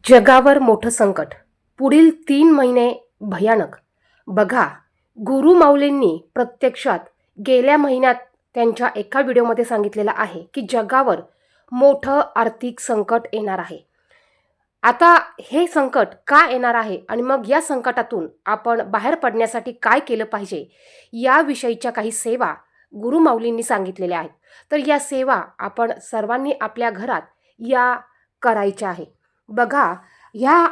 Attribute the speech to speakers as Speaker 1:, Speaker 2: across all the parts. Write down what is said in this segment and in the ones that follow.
Speaker 1: जगावर मोठं संकट, पुढील 3 महिने भयानक. बघा, गुरु माऊलींनी प्रत्यक्षात गेल्या महिन्यात त्यांच्या एका व्हिडिओमध्ये सांगितलेलं आहे की जगावर मोठं आर्थिक संकट येणार आहे. आता हे संकट का येणार आहे आणि मग या संकटातून आपण बाहेर पडण्यासाठी काय केलं पाहिजे याविषयीच्या काही सेवा गुरु माऊलींनी सांगितलेल्या आहेत. तर या सेवा आपण सर्वांनी आपल्या घरात या करायच्या आहे. बघा, ह्या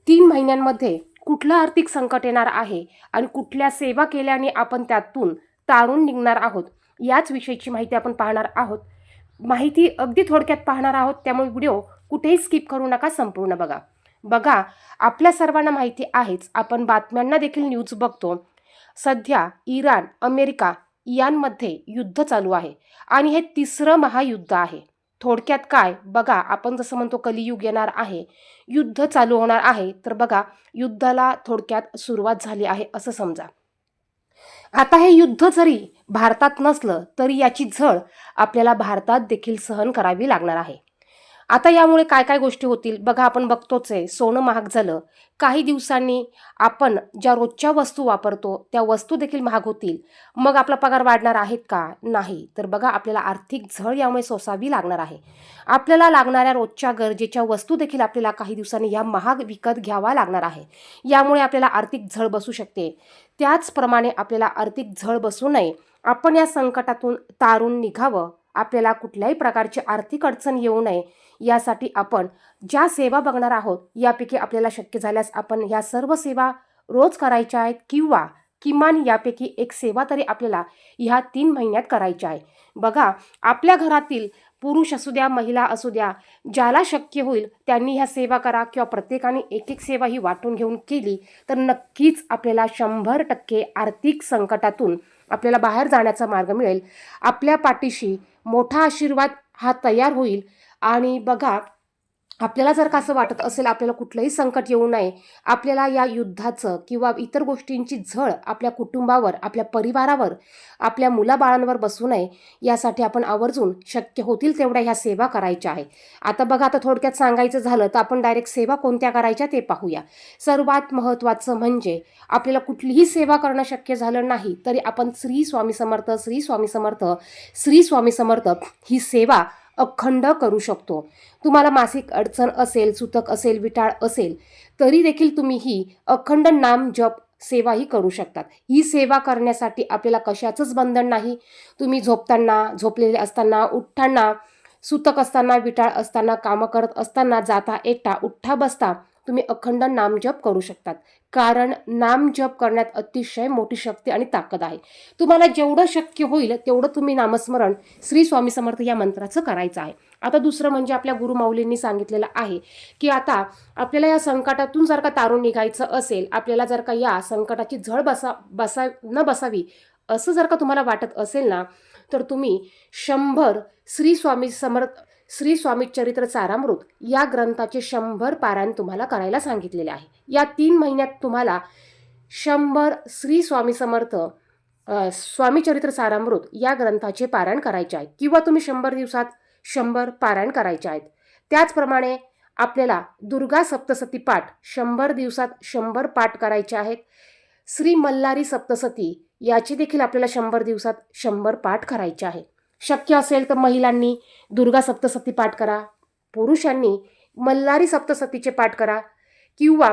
Speaker 1: 3 महिन्यांमध्ये कुठलं आर्थिक संकट येणार आहे आणि कुठल्या सेवा केल्याने आपण त्यातून तारून निघणार आहोत याच विषयीची माहिती आपण पाहणार आहोत. माहिती अगदी थोडक्यात पाहणार आहोत, त्यामुळे व्हिडिओ कुठेही स्किप करू नका, संपूर्ण बघा. बघा, आपल्या सर्वांना माहिती आहेच, आपण बातम्यांना देखील न्यूज बघतो. सध्या इराण, अमेरिका यांमध्ये युद्ध चालू आहे आणि हे 3रं महायुद्ध आहे. थोडक्यात काय बघा, आपण जसं म्हणतो कलियुग येणार आहे, युद्ध चालू होणार आहे, तर बघा युद्धाला थोडक्यात सुरुवात झाली आहे असं समजा. आता हे युद्ध जरी भारतात नसलं तरी याची झळ आपल्याला भारतात देखील सहन करावी लागणार आहे. आता यामुळे काय काय गोष्टी होतील बघा, आपण बघतोच आहे, सोनं महाग झालं. काही दिवसांनी आपण ज्या रोजच्या वस्तू वापरतो त्या वस्तू देखील महाग होतील. मग आपला पगार वाढणार आहेत का? नाही. तर बघा, आपल्याला आर्थिक झळ यामुळे सोसावी लागणार आहे. आपल्याला लागणाऱ्या रोजच्या गरजेच्या वस्तू देखील आपल्याला काही दिवसांनी या महाग विकत घ्यावा लागणार आहे. यामुळे आपल्याला आर्थिक झळ बसू शकते. त्याचप्रमाणे आपल्याला आर्थिक झळ बसू नये, आपण या संकटातून तारून निघावं, आपल्याला कुठल्याही प्रकारची आर्थिक अडचण येऊ नये यासाठी आपण ज्या सेवा बघणार आहोत यापैकी आपल्याला शक्य झाल्यास आपण ह्या सर्व सेवा रोज करायच्या आहेत किंवा किमान यापैकी एक सेवा तरी आपल्याला ह्या 3 महिन्यात करायच्या आहे. बघा, आपल्या घरातील पुरुष असू द्या, महिला असू द्या, ज्याला शक्य होईल त्यांनी ह्या सेवा करा किंवा प्रत्येकाने एक एक सेवा ही वाटून घेऊन केली तर नक्कीच आपल्याला 100% आर्थिक संकटातून आपल्याला बाहेर जाण्याचा मार्ग मिळेल. आपल्या पाठीशी मोठा आशीर्वाद हा तयार होईल. आणि बघा, आपल्याला जर का असं वाटत असेल आपल्याला कुठलंही संकट येऊ नये, आपल्याला या युद्धाचं किंवा इतर गोष्टींची झळ आपल्या कुटुंबावर, आपल्या परिवारावर, आपल्या मुलाबाळांवर बसू नये यासाठी आपण आवर्जून शक्य होतील तेवढ्या ह्या सेवा करायच्या आहे. आता बघा, आता थोडक्यात सांगायचं झालं तर आपण डायरेक्ट सेवा कोणत्या करायच्या ते पाहूया. सर्वात महत्त्वाचं म्हणजे आपल्याला कुठलीही सेवा करणं शक्य झालं नाही तरी आपण श्री स्वामी समर्थ, श्री स्वामी समर्थ, श्री स्वामी समर्थ ही सेवा अखंड करू शकतो. तुम्हाला मासिक अडचण असेल, सुतक असेल, विटाळ असेल तरी देखील तुम्ही ही अखंड नाम जप सेवा ही करू शकतात. ही सेवा करण्यासाठी आपल्याला कशाचंच बंधन नाही. तुम्ही झोपताना, झोपलेले असताना, उठताना, सुतक असताना, विटाळ असताना, कामं करत असताना, जाता एकटा, उठता बसता तुम्ही अखंड नामजप करू शकतात. कारण नामजप करण्यात अतिशय मोठी शक्ती आणि ताकद आहे. तुम्हाला जेवढं शक्य होईल तेवढं तुम्ही नामस्मरण श्री स्वामी समर्थ या मंत्राचं करायचं आहे. आता दुसरं म्हणजे आपल्या गुरु माऊलींनी सांगितलेलं आहे की आता आपल्याला या संकटातून जर का तारून निघायचं असेल, आपल्याला जर का या संकटाची झळ बसावी असं जर का तुम्हाला वाटत असेल ना, तर तुम्ही 100 श्री स्वामी समर्थ, श्री स्वामी चरित्र सारामृत या ग्रंथाचे 100 पारायण तुम्हाला करायला सांगितलेले आहे. या 3 महिन्यात तुम्हाला 100 श्री स्वामी समर्थ स्वामी चरित्र सारामृत या ग्रंथाचे पारायण करायचे आहे किंवा तुम्ही 100 दिवसात 100 पारायण करायचे आहेत. त्याचप्रमाणे आपल्याला दुर्गा सप्तसती पाठ 100 दिवसात 100 पाठ करायचे आहेत. श्री मल्हारी सप्तसती याची देखील आपल्याला 100 दिवसात 100 पाठ करायचे आहे. शक्य असेल तर महिलांनी दुर्गा सप्तसती पाठ करा, पुरुषांनी मल्हारी सप्तसतीचे पाठ करा किंवा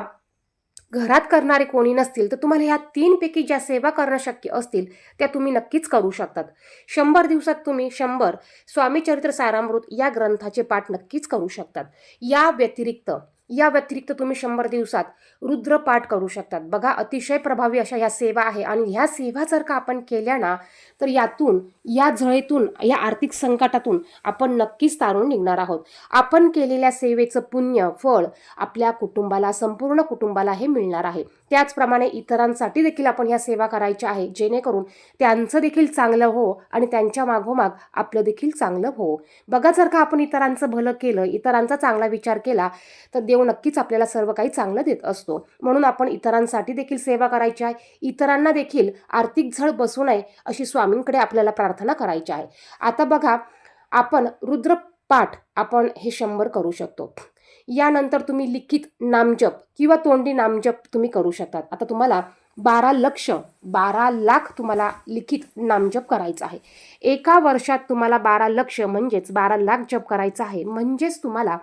Speaker 1: घरात करणारे कोणी नसतील तर तुम्हाला ह्या 3 पैकी ज्या सेवा करणं शक्य असतील त्या तुम्ही नक्कीच करू शकतात. 100 दिवसात तुम्ही 100 स्वामी चरित्र सारामृत या ग्रंथाचे पाठ नक्कीच करू शकतात. या व्यतिरिक्त तुम्ही 100 दिवसात रुद्रपाठ करू शकतात. बघा, अतिशय प्रभावी अशा ह्या सेवा आहे आणि ह्या सेवा जर का आपण केल्या ना तर यातून, या झळेतून, या आर्थिक संकटातून आपण नक्कीच तारून निघणार आहोत. आपण केलेल्या सेवेचं पुण्य फळ आपल्या कुटुंबाला, संपूर्ण कुटुंबाला हे मिळणार आहे. त्याचप्रमाणे इतरांसाठी देखील आपण ह्या सेवा करायच्या आहे जेणेकरून त्यांचं देखील चांगलं हो आणि त्यांच्या मागोमाग आपलं देखील चांगलं हो. बघा, जर का आपण इतरांचं भलं केलं, इतरांचा चांगला विचार केला तर देव नक्कीच आपल्याला सर्व काही चांगलं देत असतो. म्हणून आपण इतरांसाठी देखील सेवा करायची आहे. इतरांना देखील आर्थिक झळ बसू नये अशी स्वामींकडे आपल्याला प्रार्थना करायची आहे. आता बघा, आपण रुद्रपाठ आपण हे 100 करू शकतो. यानंतर तुम्ही लिखित नामजप किंवा तोंडी नामजप तुम्ही करू शकतात. आता तुम्हाला 12 लाख तुम्हाला लिखित नामजप करायचं आहे. एका वर्षात तुम्हाला 12 लक्ष म्हणजेच 12 लाख जप करायचा आहे. म्हणजेच तुम्हाला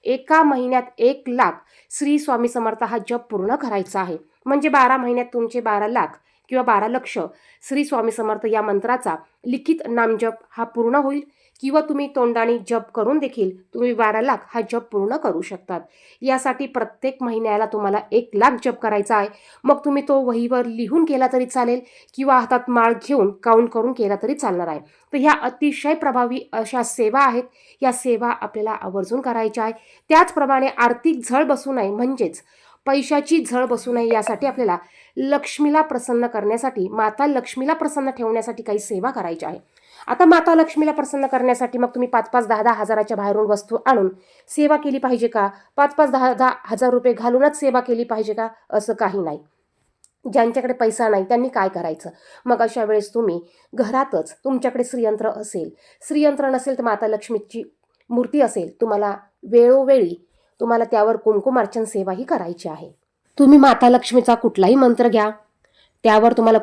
Speaker 1: एका महिन्यात 1 लाख श्री स्वामी समर्थ हा जप पूर्ण करायचा आहे. म्हणजे 12 महिन्यात तुमचे 12 लाख किंवा 12 लक्ष श्री स्वामी समर्थ या मंत्राचा लिखित नामजप हा पूर्ण होईल. किंवा तुम्ही तोंडाने जप करून देखील तुम्ही 12 लाख हा जप पूर्ण करू शकतात. यासाठी प्रत्येक महिन्याला तुम्हाला 1 लाख जप करायचा आहे. मग तुम्ही तो वहीवर लिहून केला तरी चालेल किंवा हातात माळ घेऊन काउंट करून केला तरी चालणार आहे. तर ह्या अतिशय प्रभावी अशा सेवा आहेत. या सेवा आपल्याला आवर्जून करायच्या आहे. त्याचप्रमाणे आर्थिक झळ बसू नये म्हणजेच पैशाची झळ बसू नये यासाठी आपल्याला लक्ष्मीला प्रसन्न करण्यासाठी, माता लक्ष्मीला प्रसन्न ठेवण्यासाठी काही सेवा करायच्या आहे. आता माता लक्ष्मीला प्रसन्न करण्यासाठी मग तुम्ही 5-5, 10-10 हजाराच्या बाहेरून वस्तू आणून सेवा केली पाहिजे का? 5-5, 10-10 हजार रुपये घालूनच सेवा केली पाहिजे का? असं काही नाही. ज्यांच्याकडे पैसा नाही त्यांनी काय करायचं? मग अशा वेळेस तुम्ही घरातच तुमच्याकडे श्रीयंत्र असेल, श्रीयंत्र नसेल तर माता लक्ष्मीची मूर्ती असेल, तुम्हाला वेळोवेळी तुम्हाला त्यावर कुंकुमार्चन सेवाही करायची आहे. तुम्ही माता लक्ष्मीचा कुठलाही मंत्र घ्या, त्यावर तुम्हाला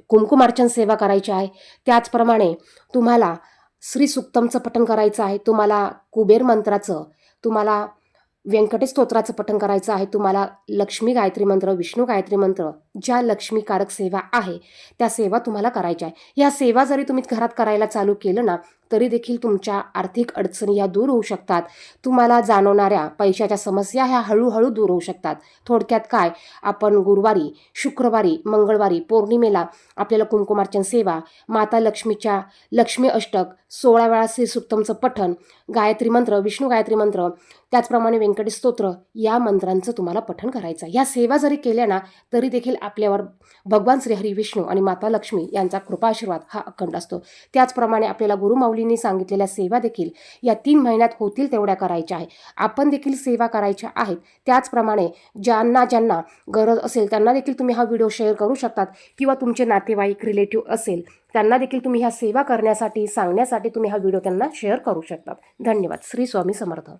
Speaker 1: कुंकुमार्चन सेवा करायची आहे. त्याचप्रमाणे तुम्हाला श्री सुक्तमचं पठण करायचं आहे, तुम्हाला कुबेर मंत्राचं, तुम्हाला व्यंकटेश स्तोत्राचं पठण करायचं आहे, तुम्हाला लक्ष्मी गायत्री मंत्र, विष्णू गायत्री मंत्र, ज्या लक्ष्मीकारक सेवा आहे त्या सेवा तुम्हाला करायच्या आहे. ह्या सेवा जरी तुम्ही घरात करायला चालू केलं ना तरी देखील तुमच्या आर्थिक अडचणी ह्या दूर होऊ शकतात. तुम्हाला जाणवणाऱ्या पैशाच्या समस्या ह्या हळूहळू दूर होऊ शकतात. थोडक्यात काय, आपण गुरुवारी, शुक्रवारी, मंगळवारी, पौर्णिमेला आपल्याला कुंकुमार्चन सेवा, माता लक्ष्मीच्या लक्ष्मी अष्टक, 16 वेळा श्री सुक्तमचं पठण, गायत्री मंत्र, विष्णू गायत्री मंत्र, त्याचप्रमाणे व्यंकटेश स्तोत्र या मंत्रांचं तुम्हाला पठण करायचं. या सेवा जरी केल्या ना तरी देखील आपल्यावर भगवान श्रीहरी विष्णू आणि माता लक्ष्मी यांचा कृपाआशीर्वाद हा अखंड असतो. त्याचप्रमाणे आपल्याला गुरुमाऊलींनी सांगितलेल्या सेवा देखील या 3 महिन्यात होतील तेवढ्या करायच्या आहे. आपण देखील सेवा करायच्या आहेत. त्याचप्रमाणे ज्यांना गरज असेल त्यांना देखील तुम्ही हा व्हिडिओ शेअर करू शकतात किंवा तुमचे नातेवाईक, रिलेटिव्ह असेल त्यांना देखील तुम्ही ह्या सेवा करण्यासाठी सांगण्यासाठी तुम्ही हा व्हिडिओ त्यांना शेअर करू शकतात. धन्यवाद. श्री स्वामी समर्थ.